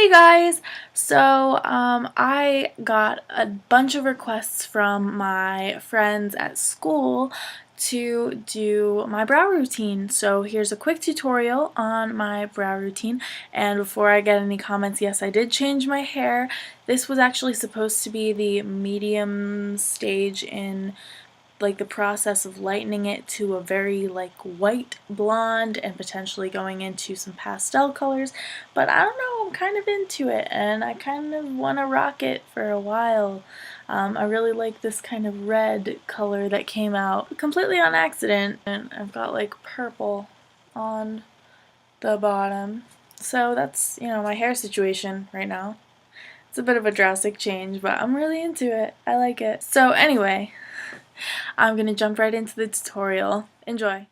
Hey guys! I got a bunch of requests from my friends at school to do my brow routine. So here's a quick tutorial on my brow routine. And before I get any comments, yes, I did change my hair. This was actually supposed to be the medium stage in the process of lightening it to a very white blonde and potentially going into some pastel colors, but I don't know, I'm kind of into it and I kind of want to rock it for a while. I really like this kind of red color that came out completely on accident, and I've got purple on the bottom. So that's, my hair situation right now. It's a bit of a drastic change, but I'm really into it. I like it. So anyway, I'm gonna jump right into the tutorial. Enjoy!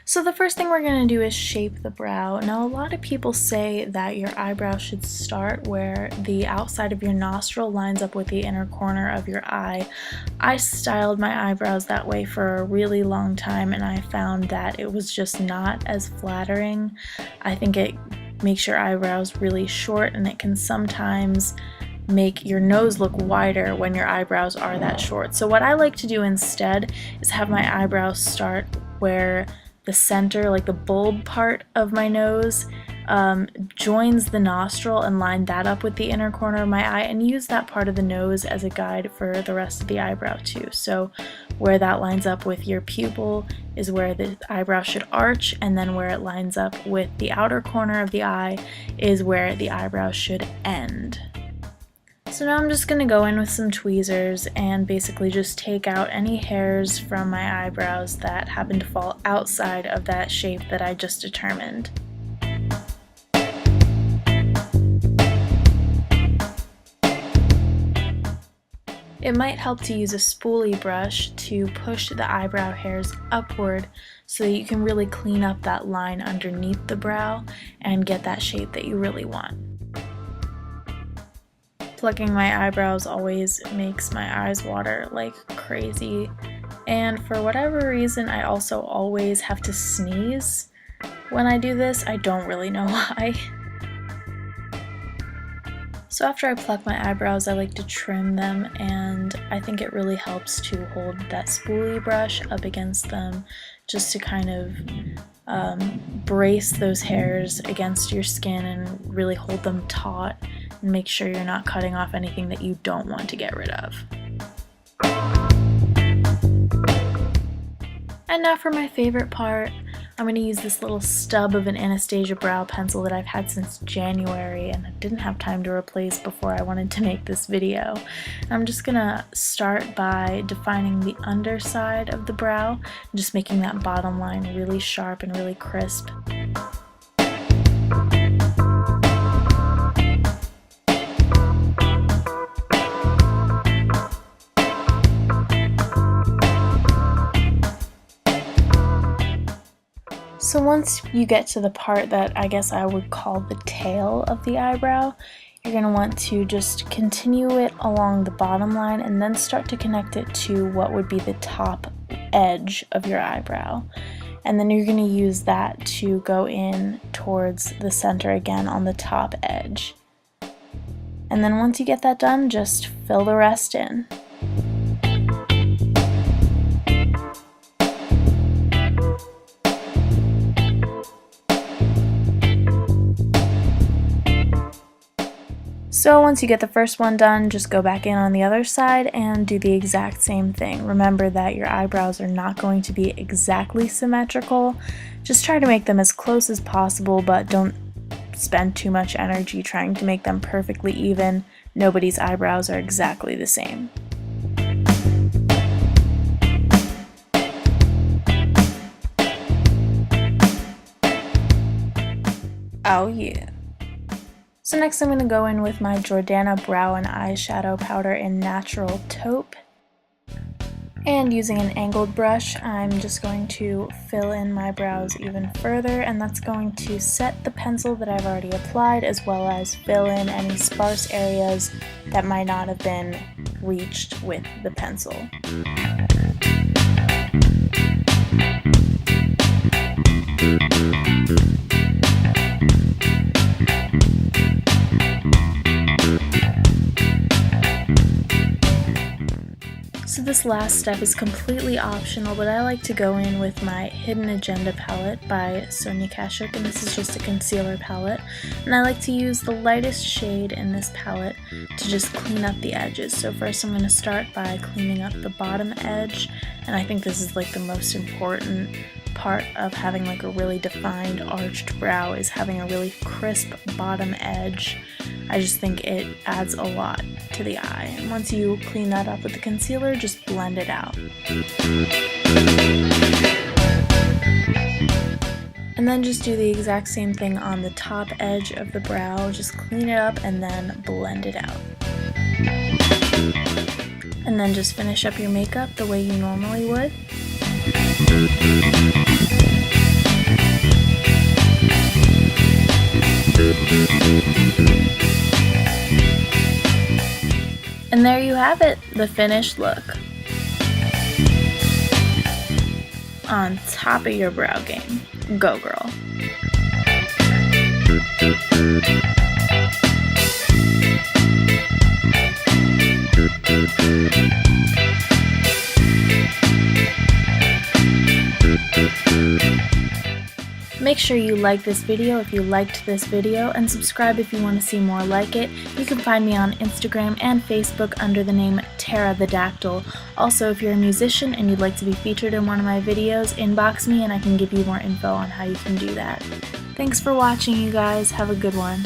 So the first thing we're gonna do is shape the brow. Now, a lot of people say that your eyebrow should start where the outside of your nostril lines up with the inner corner of your eye. I styled my eyebrows that way for a really long time, and I found that it was just not as flattering. I think it makes your eyebrows really short, and it can sometimes make your nose look wider when your eyebrows are that short. So what I like to do instead is have my eyebrows start where the center, the bulb part of my nose, joins the nostril, and line that up with the inner corner of my eye, and use that part of the nose as a guide for the rest of the eyebrow too. So where that lines up with your pupil is where the eyebrow should arch, and then where it lines up with the outer corner of the eye is where the eyebrow should end. So now I'm just going to go in with some tweezers and basically just take out any hairs from my eyebrows that happen to fall outside of that shape that I just determined. It might help to use a spoolie brush to push the eyebrow hairs upward so that you can really clean up that line underneath the brow and get that shape that you really want. Plucking my eyebrows always makes my eyes water like crazy, and for whatever reason I also always have to sneeze when I do this. I don't really know why. So after I pluck my eyebrows, I like to trim them, and I think it really helps to hold that spoolie brush up against them just to kind of brace those hairs against your skin and really hold them taut and make sure you're not cutting off anything that you don't want to get rid of. And now for my favorite part, I'm going to use this little stub of an Anastasia brow pencil that I've had since January and I didn't have time to replace before I wanted to make this video. I'm just going to start by defining the underside of the brow and just making that bottom line really sharp and really crisp. So once you get to the part that I guess I would call the tail of the eyebrow, you're going to want to just continue it along the bottom line and then start to connect it to what would be the top edge of your eyebrow. And then you're going to use that to go in towards the center again on the top edge. And then once you get that done, just fill the rest in. So once you get the first one done, just go back in on the other side and do the exact same thing. Remember that your eyebrows are not going to be exactly symmetrical. Just try to make them as close as possible, but don't spend too much energy trying to make them perfectly even. Nobody's eyebrows are exactly the same. Oh yeah. So next I'm going to go in with my Jordana brow and eyeshadow powder in Natural Taupe. And using an angled brush, I'm just going to fill in my brows even further, and that's going to set the pencil that I've already applied, as well as fill in any sparse areas that might not have been reached with the pencil. this last step is completely optional, but I like to go in with my Hidden Agenda palette by Sonia Kashuk, and this is just a concealer palette. And I like to use the lightest shade in this palette to just clean up the edges. So first I'm going to start by cleaning up the bottom edge, and I think this is like the most important part of having like a really defined arched brow, is having a really crisp bottom edge. I just think it adds a lot to the eye. And once you clean that up with the concealer, just blend it out. And then just do the exact same thing on the top edge of the brow. Just clean it up and then blend it out. And then just finish up your makeup the way you normally would. And there you have it, the finished look. On top of your brow game. Go, girl. Make sure you like this video if you liked this video, and subscribe if you want to see more like it. You can find me on Instagram and Facebook under the name Tara the Dactyl. Also, if you're a musician and you'd like to be featured in one of my videos, inbox me and I can give you more info on how you can do that. Thanks for watching, you guys. Have a good one.